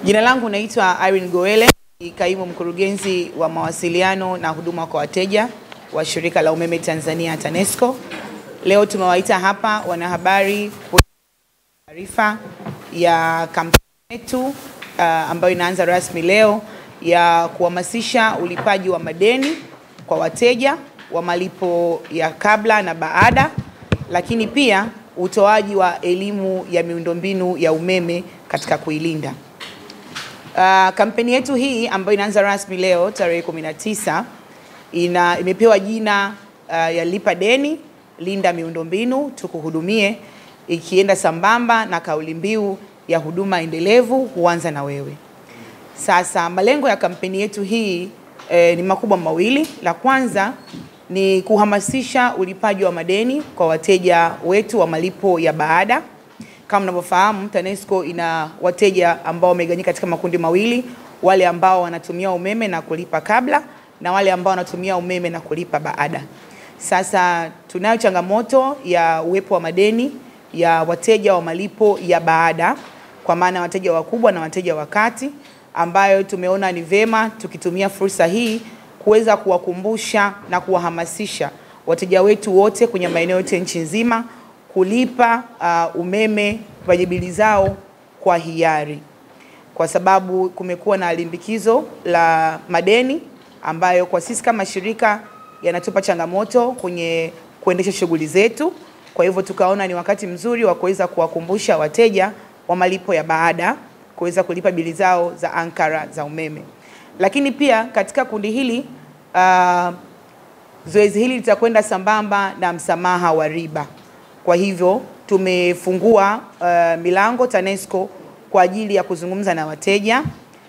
Jina langu naitwa Irene Goele, ni kaimu mkurugenzi wa mawasiliano na huduma kwa wateja wa shirika la umeme Tanzania TANESCO. Leo tumewaita hapa wanahabari kwa taarifa ya kampeni yetu ambayo inaanza rasmi leo ya kuhamasisha ulipaji wa madeni kwa wateja wa malipo ya kabla na baada, lakini pia utoaji wa elimu ya miundombinu ya umeme katika kuilinda. Kampeni yetu hii ambayo inaanza rasmi leo tarehe 19 imepewa jina ya lipa deni, linda miundombinu, tukuhudumie, ikienda sambamba na kauli mbiu ya huduma endelevu huanza na wewe. Sasa malengo ya kampeni yetu hii ni makubwa mawili. La kwanza ni kuhamasisha ulipaji wa madeni kwa wateja wetu wa malipo ya baada. Kama mnavyofahamu, TANESCO ina wateja ambao wamegawanyika katika makundi mawili, wale ambao wanatumia umeme na kulipa kabla na wale ambao wanatumia umeme na kulipa baada. Sasa tunayo changamoto ya uwepo wa madeni ya wateja wa malipo ya baada, kwa maana wateja wakubwa na wateja wa kati, ambayo tumeona ni vema tukitumia fursa hii kuweza kuwakumbusha na kuwahamasisha wateja wetu wote kwenye maeneo yote nchi nzima kulipa umeme kwenye bili zao kwa hiari, kwa sababu kumekuwa na limbikizo la madeni ambayo kwa sisi kama shirika yanatupa changamoto kwenye kuendesha shughuli zetu. Kwa hivyo tukaona ni wakati mzuri wa kuweza kuwakumbusha wateja wa malipo ya baada kuweza kulipa bili zao za ankara za umeme. Lakini pia katika kundi hili zoezi hili litakwenda sambamba na msamaha wa riba. Kwa hivyo tumefungua milango TANESCO kwa ajili ya kuzungumza na wateja,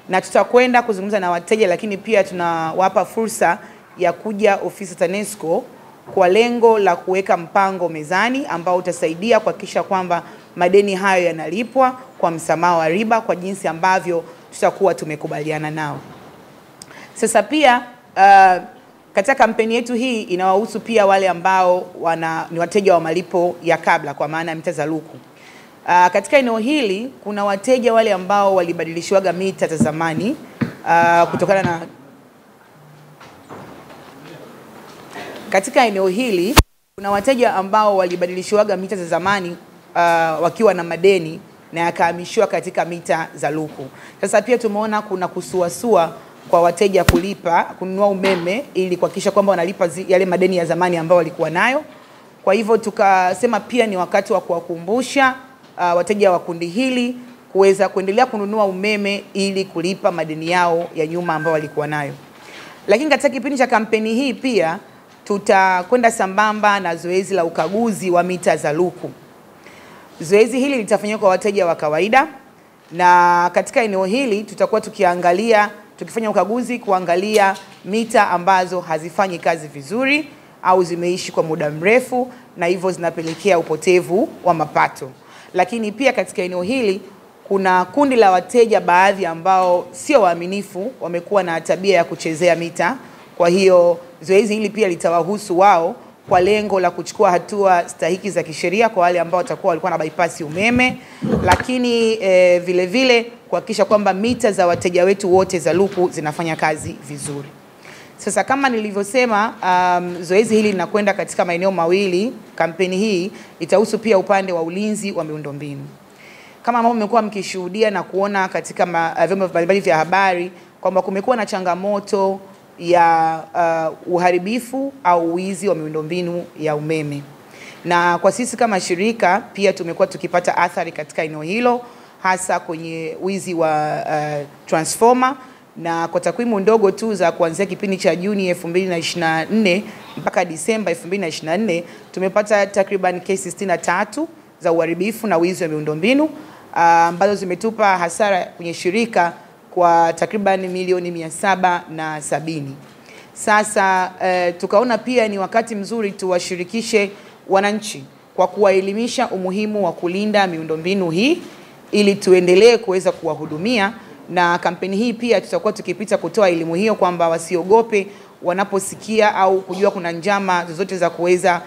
na tutakwenda kuzungumza na wateja, lakini pia tunawapa fursa ya kuja ofisi TANESCO kwa lengo la kuweka mpango mezani ambao utasaidia kuhakikisha kwamba madeni hayo yanalipwa kwa msamaha wa riba kwa jinsi ambavyo tutakuwa tumekubaliana nao. Sasa pia katika kampeni yetu hii inawahusu pia wale ambao ni wateja wa malipo ya kabla, kwa maana mita za luku. Katika eneo hili kuna wateja wale ambao walibadilishiwaga mita za zamani kutokana na katika eneo hili kuna wateja ambao walibadilishiwaga mita za zamani wakiwa na madeni na yakahamishiwa katika mita za luku. Sasa pia tumeona kuna kusuasua kwa wateja kununua umeme ili kuhakikisha kwamba wanalipa yale madeni ya zamani ambao walikuwa nayo. Kwa hivyo tukasema pia ni wakati wa kuwakumbusha wateja wa kundi hili kuweza kuendelea kununua umeme ili kulipa madeni yao ya nyuma ambao walikuwa nayo. Lakini katika kipindi cha kampeni hii pia tutakwenda sambamba na zoezi la ukaguzi wa mita za luku. Zoezi hili litafanywa kwa wateja wa kawaida, na katika eneo hili tutakuwa tukifanya ukaguzi kuangalia mita ambazo hazifanyi kazi vizuri au zimeishi kwa muda mrefu na hivyo zinapelekea upotevu wa mapato. Lakini pia katika eneo hili kuna kundi la wateja baadhi ambao sio waaminifu, wamekuwa na tabia ya kuchezea mita. Kwa hiyo zoezi hili pia litawahusu wao kwa lengo la kuchukua hatua stahiki za kisheria kwa wale ambao walikuwa na bypass umeme, lakini vile vile kuhakikisha kwamba mita za wateja wetu wote za luku zinafanya kazi vizuri. Sasa kama nilivyosema, zoezi hili linakwenda katika maeneo mawili. Kampeni hii itahusu pia upande wa ulinzi wa miundombinu. Kama ambavyo mmekuwa mkishuhudia na kuona katika vyombo mbalimbali vya habari kwamba kumekuwa na changamoto ya uharibifu au wizi wa miundombinu ya umeme. Na kwa sisi kama shirika pia tumekuwa tukipata athari katika eneo hilo, hasa kwenye wizi wa transformer, na kwa takwimu ndogo tu za kuanzia kipindi cha Juni 2024 mpaka Disemba 2024 tumepata takriban kesi 63 za uharibifu na wizi wa miundombinu ambazo zimetupa hasara kwenye shirika kwa takriban milioni 770. Sasa tukaona pia ni wakati mzuri tuwashirikishe wananchi kwa kuwaelimisha umuhimu wa kulinda miundombinu hii ili tuendelee kuweza kuwahudumia. Na kampeni hii pia tutakuwa tukipita kutoa elimu hiyo kwamba wasiogope wanaposikia au kujua kuna njama zozote za kuweza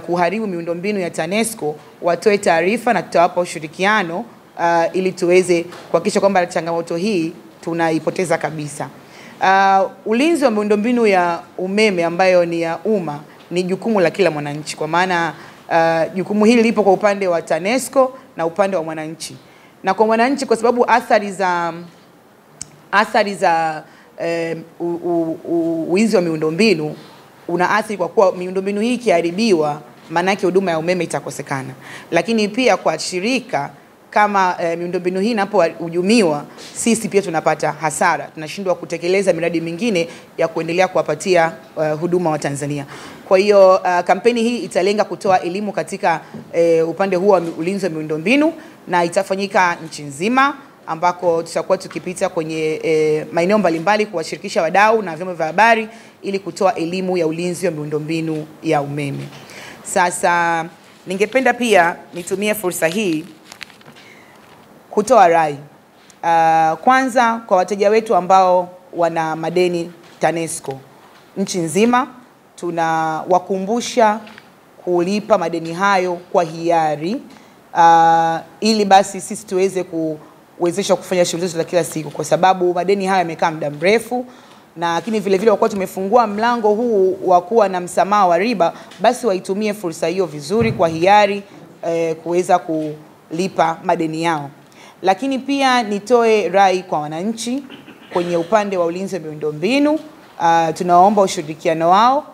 kuharibu miundombinu ya TANESCO, watoe taarifa na tutawapa ushirikiano ili tuweze kuhakikisha kwamba changamoto hii tunaipoteza kabisa. Ulinzi wa miundombinu ya umeme ambayo ni ya umma ni jukumu la kila mwananchi, kwa maana jukumu hili lipo kwa upande wa TANESCO na upande wa mwananchi. Na kwa mwananchi, kwa sababu athari za uwizi wa miundombinu unaathiri, kwa kuwa miundombinu hii ikiharibiwa maana yake huduma ya umeme itakosekana. Lakini pia kwa shirika, kama miundombinu hii inapohujumiwa, sisi pia tunapata hasara, tunashindwa kutekeleza miradi mingine ya kuendelea kuwapatia huduma wa Tanzania. Kwa hiyo kampeni hii italenga kutoa elimu katika upande huo wa ulinzi wa miundombinu, na itafanyika nchi nzima, ambako tutakuwa tukipita kwenye maeneo mbalimbali kuwashirikisha wadau na vyombo vya habari ili kutoa elimu ya ulinzi wa miundombinu ya umeme. Sasa ningependa pia nitumie fursa hii kutoa rai. Kwanza kwa wateja wetu ambao wana madeni TANESCO nchi nzima, tunawakumbusha kulipa madeni hayo kwa hiari, ili basi sisi tuweze kuwezesha kufanya shughuli zetu za kila siku, kwa sababu madeni haya yamekaa muda mrefu. Na lakini vile vile, kwa tumefungua mlango huu wa kuwa na msamaha wa riba, basi waitumie fursa hiyo vizuri kwa hiari kuweza kulipa madeni yao. Lakini pia nitoe rai kwa wananchi kwenye upande wa ulinzi wa miundombinu. Tunaomba ushirikiano wao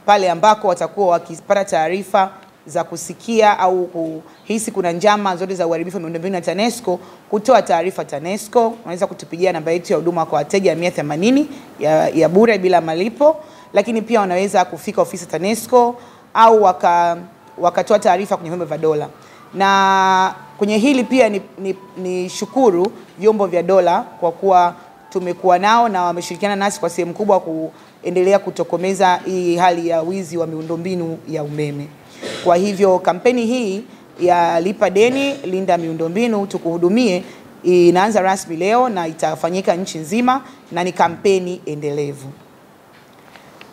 pale ambako watakuwa wakipata taarifa za kusikia au kuhisi kuna njama zote za uharibifu wa miundombinu ya TANESCO, kutoa taarifa TANESCO. Unaweza kutupigia namba yetu ya huduma kwa wateja 180 ya bure bila malipo. Lakini pia wanaweza kufika ofisi TANESCO au wakatoa taarifa kwenye vyombo vya dola. Na kwenye hili pia ni shukuru vyombo vya dola kwa kuwa tumekuwa nao na wameshirikiana nasi kwa sehemu kubwa kuendelea kutokomeza hii hali ya wizi wa miundombinu ya umeme. Kwa hivyo kampeni hii ya lipa deni, linda miundombinu, tukuhudumie, inaanza rasmi leo na itafanyika nchi nzima, na ni kampeni endelevu.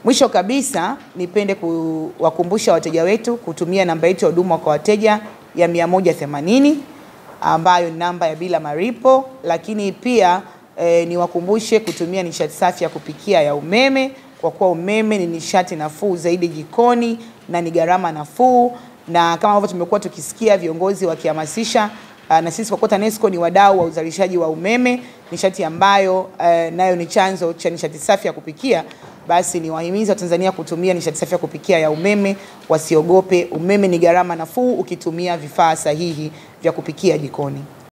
Mwisho kabisa, nipende kuwakumbusha wateja wetu kutumia namba yetu ya huduma kwa wateja ya 180 ambayo ni namba ya bila malipo. Lakini pia niwakumbushe kutumia nishati safi ya kupikia ya umeme, kwa kuwa umeme ni nishati nafuu zaidi jikoni na ni gharama nafuu. Na kama ambavyo tumekuwa tukisikia viongozi wakihamasisha, na sisi kwa kuwa TANESCO ni wadau wa uzalishaji wa umeme, nishati ambayo nayo ni chanzo cha nishati safi ya kupikia, basi ni wahimiza Tanzania kutumia nishati safi ya kupikia ya umeme. Wasiogope, umeme ni gharama nafuu ukitumia vifaa sahihi vya kupikia jikoni.